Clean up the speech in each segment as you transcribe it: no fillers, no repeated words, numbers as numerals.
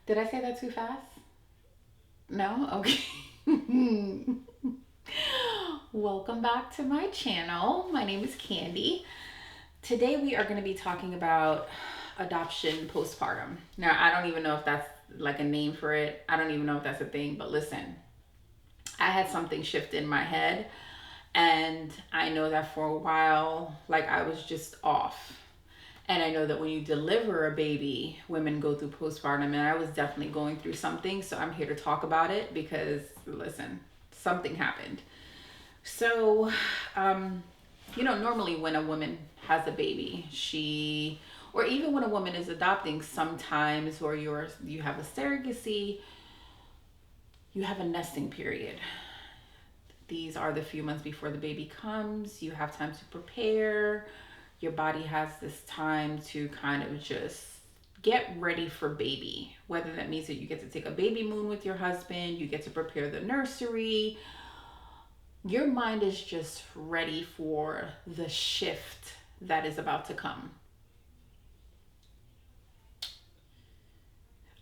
Did I say that too fast? No? Okay. Welcome back to my channel. My name is Candy. Today we are going to be talking about adoption postpartum. Now, I don't even know if that's like a name for it. I don't even know if that's a thing, but listen, I had something shift in my head, and I know that for a while, like I was just off. And I know that when you deliver a baby, women go through postpartum, and I was definitely going through something. So I'm here to talk about it because, listen, something happened. So, um, normally when a woman has a baby, or even when a woman is adopting, sometimes, or you have a surrogacy, you have a nesting period. These are the few months before the baby comes. You have time to prepare. Your body has this time to kind of just get ready for baby. Whether that means that you get to take a baby moon with your husband, you get to prepare the nursery. Your mind is just ready for the shift that is about to come.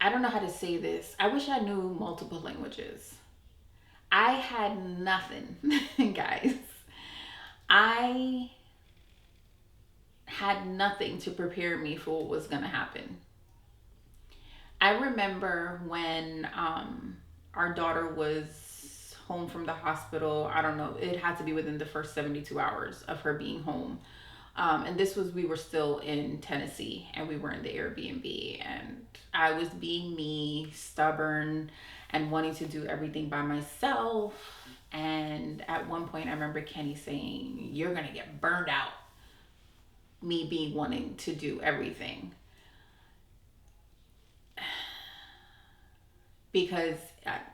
I don't know how to say this. I wish I knew multiple languages. I had nothing, guys. I had nothing to prepare me for what was going to happen. I remember when our daughter was home from the hospital. I don't know, it had to be within the first 72 hours of her being home. And this was, we were still in Tennessee and we were in the Airbnb. And I was being me, stubborn, and wanting to do everything by myself. And at one point, I remember Kenny saying, "You're going to get burned out." Me being wanting to do everything. Because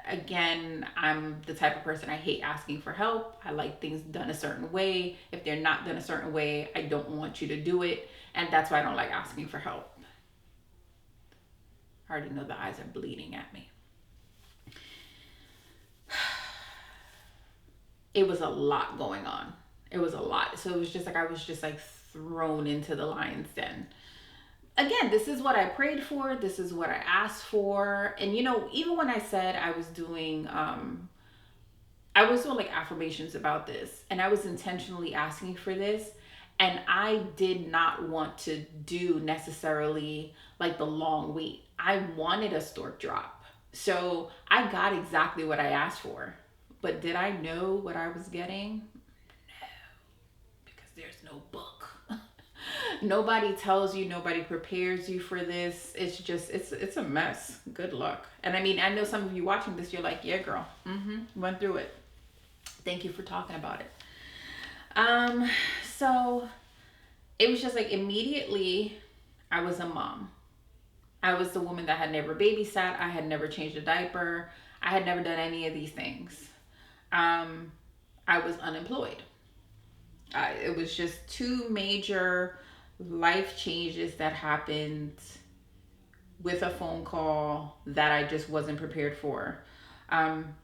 again, I'm the type of person, I hate asking for help. I like things done a certain way. If they're not done a certain way, I don't want you to do it. And that's why I don't like asking for help. I already know the eyes are bleeding at me. It was a lot going on. It was a lot. So it was just like I was just like thrown into the lion's den. Again, this is what I prayed for. This is what I asked for. And even when I said I was doing like affirmations about this, and I was intentionally asking for this, and I did not want to do necessarily like the long wait. I wanted a stork drop. So I got exactly what I asked for. But did I know what I was getting? No, because there's no book. Nobody tells you, nobody prepares you for this. It's just it's a mess. Good luck. And I mean, I know some of you watching this, you're like, yeah, girl, went through it. Thank you for talking about it. Um, so it was just like immediately I was a mom. I was the woman that had never babysat. I had never changed a diaper. I had never done any of these things. Um, I was unemployed. It was just two major life changes that happened with a phone call that I just wasn't prepared for. Um,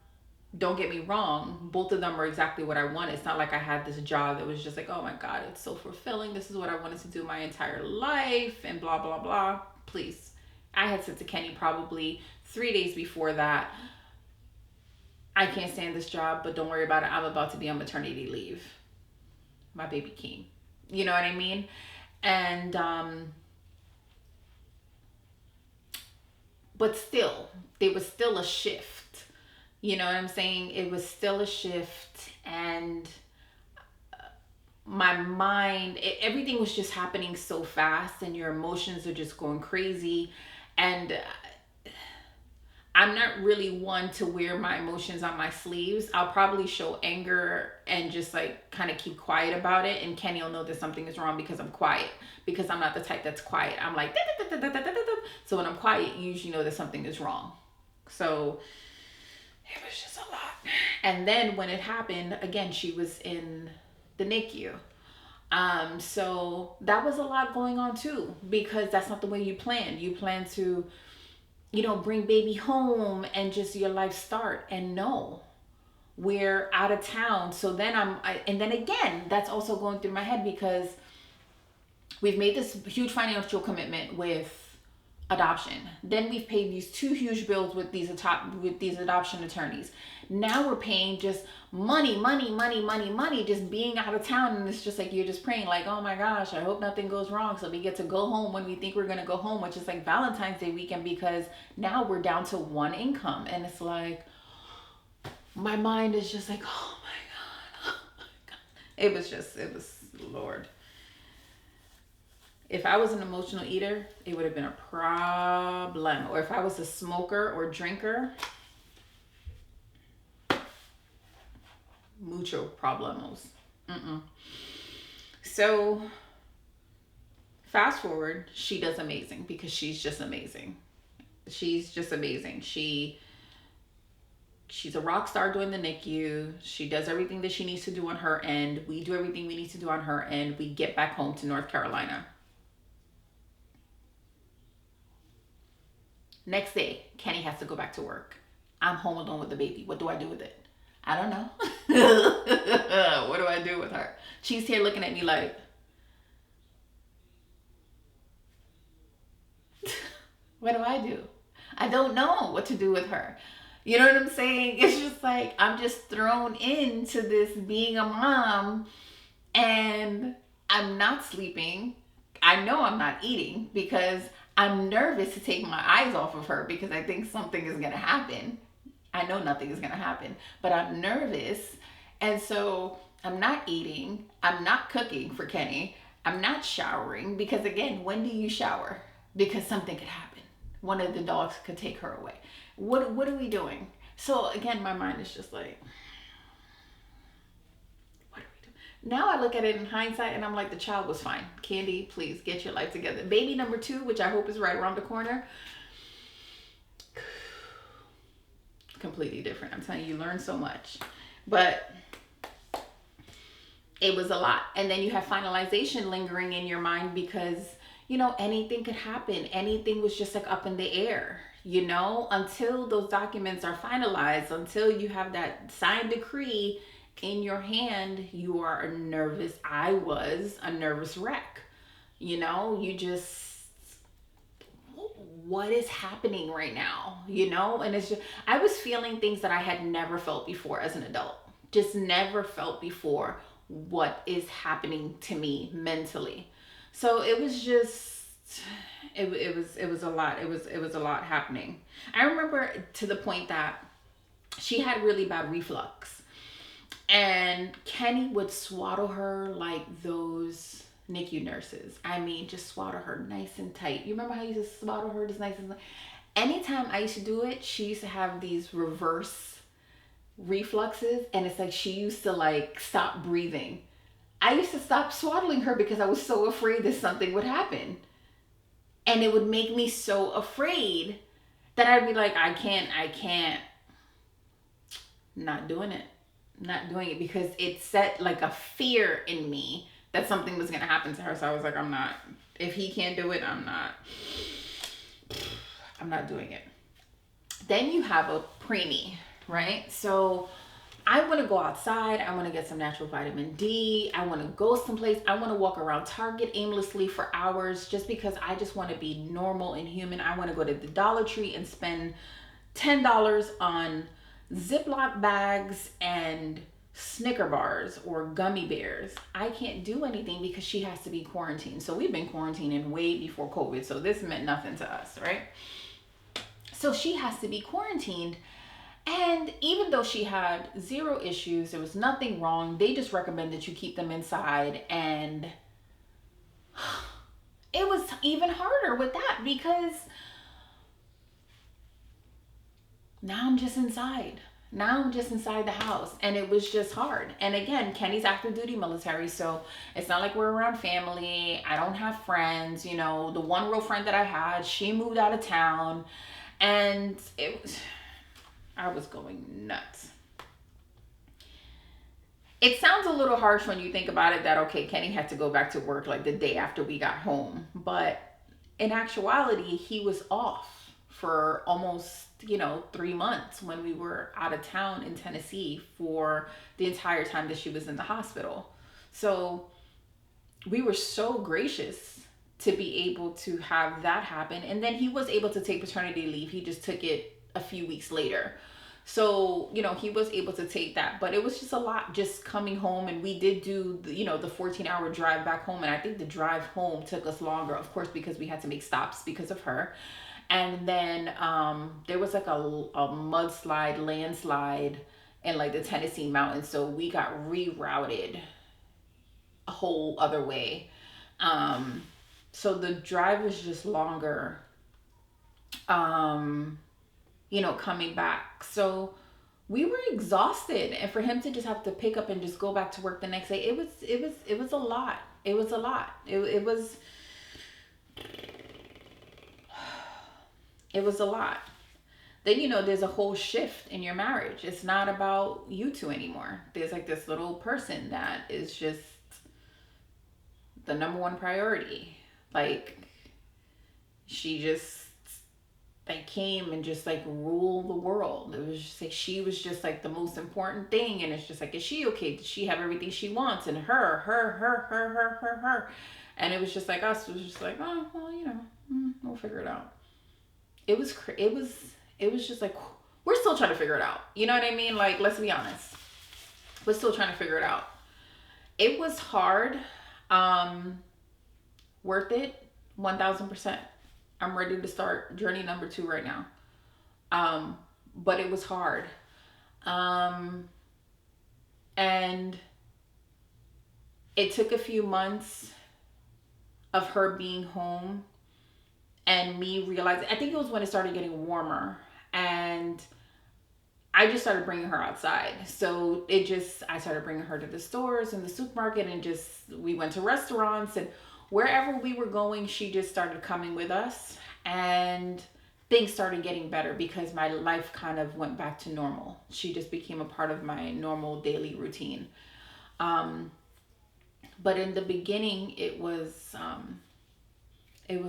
don't get me wrong, both of them are exactly what I wanted. It's not like I had this job that was just like, oh my God, it's so fulfilling. This is what I wanted to do my entire life and blah, blah, blah. Please. I had said to Kenny probably 3 days before that, I can't stand this job, but don't worry about it. I'm about to be on maternity leave. My baby came. You know what I mean? And but still, there was still a shift. You know what I'm saying? It was still a shift, and my mind, everything was just happening so fast, and your emotions are just going crazy. And I'm not really one to wear my emotions on my sleeves. I'll probably show anger and just like kind of keep quiet about it. And Kenny will know that something is wrong because I'm quiet. Because I'm not the type that's quiet. I'm like, da, da, da, da, da, da, da. So when I'm quiet, you usually know that something is wrong. So it was just a lot. And then when it happened, again, she was in the NICU. So that was a lot going on too, because that's not the way you plan. You plan to bring baby home and just your life start. And no, we're out of town. So then and then again, that's also going through my head because we've made this huge financial commitment with adoption. Then we've paid these two huge bills with these adoption attorneys. Now we're paying just money, money, money, money, money, just being out of town. And it's just like, you're just praying like, oh my gosh, I hope nothing goes wrong, so we get to go home when we think we're gonna go home, which is like Valentine's Day weekend, because now we're down to one income. And it's like, my mind is just like, oh my God, oh my God. It was, Lord. If I was an emotional eater, it would have been a problem. Or if I was a smoker or drinker, mucho problemos. So fast forward, she does amazing, because she's just amazing. She's just amazing. She's a rock star doing the NICU. She does everything that she needs to do on her end. We do everything we need to do on her end. We get back home to North Carolina. Next day, Kenny has to go back to work. I'm home alone with the baby. What do I do with it? I don't know. What do I do with her? She's here looking at me like, what do I do? I don't know what to do with her. You know what I'm saying? It's just like, I'm just thrown into this being a mom, and I'm not sleeping. I know I'm not eating because I'm nervous to take my eyes off of her, because I think something is going to happen. I know nothing is going to happen, but I'm nervous. And so I'm not eating. I'm not cooking for Kenny. I'm not showering, because again, when do you shower? Because something could happen. One of the dogs could take her away. What are we doing? So again, my mind is just like, what are we doing? Now I look at it in hindsight and I'm like, the child was fine. Khandy, please get your life together. Baby number 2, which I hope is right around the corner, completely different. I'm telling you, you learn so much. But it was a lot. And then you have finalization lingering in your mind, because, you know, anything could happen. Anything was just like up in the air, you know, until those documents are finalized, until you have that signed decree in your hand. You are a nervous, I was a nervous wreck. You know, you just, what is happening right now, you know? And it's just, I was feeling things that I had never felt before as an adult. Just never felt before what is happening to me mentally. So it was just, it was a lot. It was a lot happening. I remember to the point that she had really bad reflux, and Kenny would swaddle her like those NICU nurses. I mean, just swaddle her nice and tight. You remember how you used to swaddle her just nice and tight? Anytime I used to do it, she used to have these reverse refluxes, and it's like she used to like stop breathing. I used to stop swaddling her because I was so afraid that something would happen. And it would make me so afraid that I'd be like, I can't, not doing it, because it set like a fear in me that something was going to happen to her. So I was like, I'm not, if he can't do it, I'm not doing it. Then you have a preemie, right? So I want to go outside. I want to get some natural vitamin D. I want to go someplace. I want to walk around Target aimlessly for hours, just because I just want to be normal and human. I want to go to the Dollar Tree and spend $10 on Ziploc bags and Snicker bars or gummy bears. I can't do anything because she has to be quarantined. So we've been quarantining way before COVID. So this meant nothing to us, right? So she has to be quarantined. And even though she had 0 issues, there was nothing wrong, they just recommend that you keep them inside. And it was even harder with that, because now I'm just inside. Now I'm just inside the house, and it was just hard. And again, Kenny's active duty military, so it's not like we're around family. I don't have friends. You know, the one real friend that I had, she moved out of town, and I was going nuts. It sounds a little harsh when you think about it, that, okay, Kenny had to go back to work like the day after we got home. But in actuality, he was off for almost, 3 months when we were out of town in Tennessee for the entire time that she was in the hospital. So we were so gracious to be able to have that happen. And then he was able to take paternity leave. He just took it a few weeks later. So, he was able to take that, but it was just a lot just coming home. And we did do, the 14-hour drive back home. And I think the drive home took us longer, of course, because we had to make stops because of her. And then there was like a mudslide, landslide in like the Tennessee mountains. So we got rerouted a whole other way. So the drive was just longer, coming back. So we were exhausted. And for him to just have to pick up and just go back to work the next day, it was a lot. It was a lot. It was a lot. Then, there's a whole shift in your marriage. It's not about you two anymore. There's like this little person that is just the number one priority. Like, she just like came and just like ruled the world. It was just like, she was just like the most important thing. And it's just like, is she okay? Does she have everything she wants? And her. And it was just like us. It was just like, oh, well, we'll figure it out. It was just like, we're still trying to figure it out. You know what I mean? Like, let's be honest. We're still trying to figure it out. It was hard. Worth it, 1000%. I'm ready to start journey number 2 right now. But it was hard. And it took a few months of her being home and me realizing, I think it was when it started getting warmer, and I just started bringing her outside. So I started bringing her to the stores and the supermarket, and we went to restaurants, and wherever we were going, she just started coming with us, and things started getting better because my life kind of went back to normal. She just became a part of my normal daily routine. But in the beginning, it was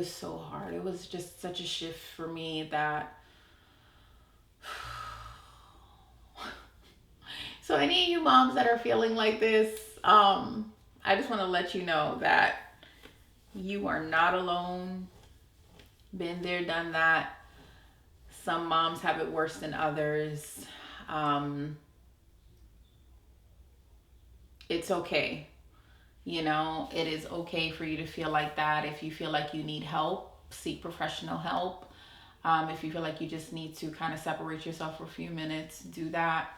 so hard. It was just such a shift for me that so any of you moms that are feeling like this, I just want to let you know that you are not alone. Been there, done that. Some moms have it worse than others. It's okay. It is okay for you to feel like that. If you feel like you need help, seek professional help. If you feel like you just need to kind of separate yourself for a few minutes, do that.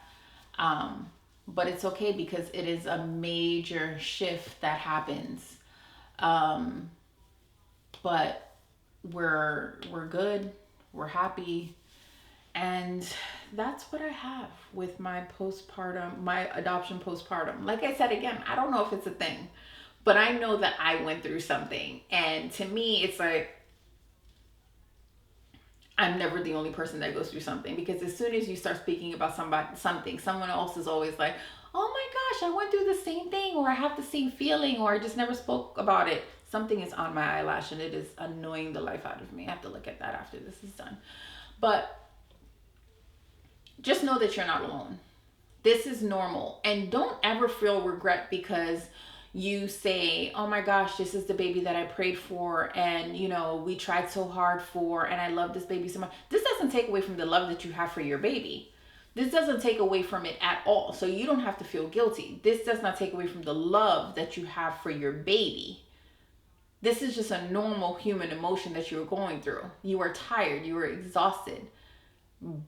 But it's okay because it is a major shift that happens. But we're good. We're happy. And that's what I have with my adoption postpartum. Like I said, again, I don't know if it's a thing, but I know that I went through something. And to me, it's like, I'm never the only person that goes through something, because as soon as you start speaking about something, someone else is always like, oh my gosh, I went through the same thing, or I have the same feeling, or I just never spoke about it. Something is on my eyelash and it is annoying the life out of me. I have to look at that after this is done. But just know that you're not alone. This is normal. And don't ever feel regret because you say, oh my gosh, this is the baby that I prayed for, and we tried so hard for, and I love this baby so much. This doesn't take away from the love that you have for your baby. This doesn't take away from it at all. So you don't have to feel guilty. This does not take away from the love that you have for your baby. This is just a normal human emotion that you're going through. You are tired. You are exhausted.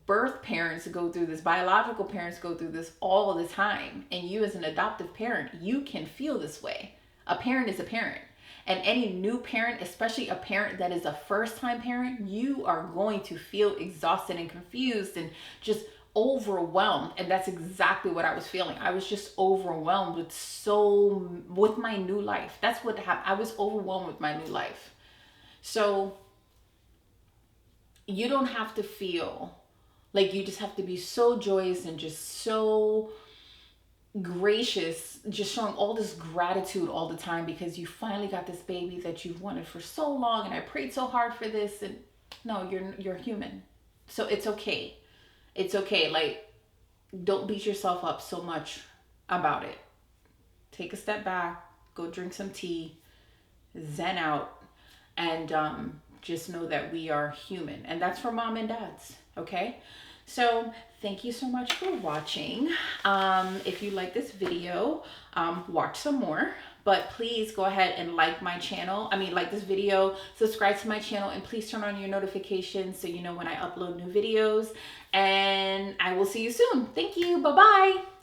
Birth parents go through this. Biological parents go through this all the time. And you as an adoptive parent, you can feel this way. A parent is a parent. And any new parent, especially a parent that is a first-time parent, you are going to feel exhausted and confused and just overwhelmed. And that's exactly what I was feeling. I was just overwhelmed with my new life. That's what happened. I was overwhelmed with my new life. So you don't have to feel like you just have to be so joyous and just so gracious, just showing all this gratitude all the time because you finally got this baby that you've wanted for so long, and I prayed so hard for this. And no, you're human. So it's okay. It's okay. Like, don't beat yourself up so much about it. Take a step back, go drink some tea, zen out, And just know that we are human, and that's for mom and dads. Okay, so thank you so much for watching. If you like this video, watch some more. But please go ahead and like my channel. Like this video, subscribe to my channel, and please turn on your notifications so you know when I upload new videos. And I will see you soon. Thank you. Bye-bye.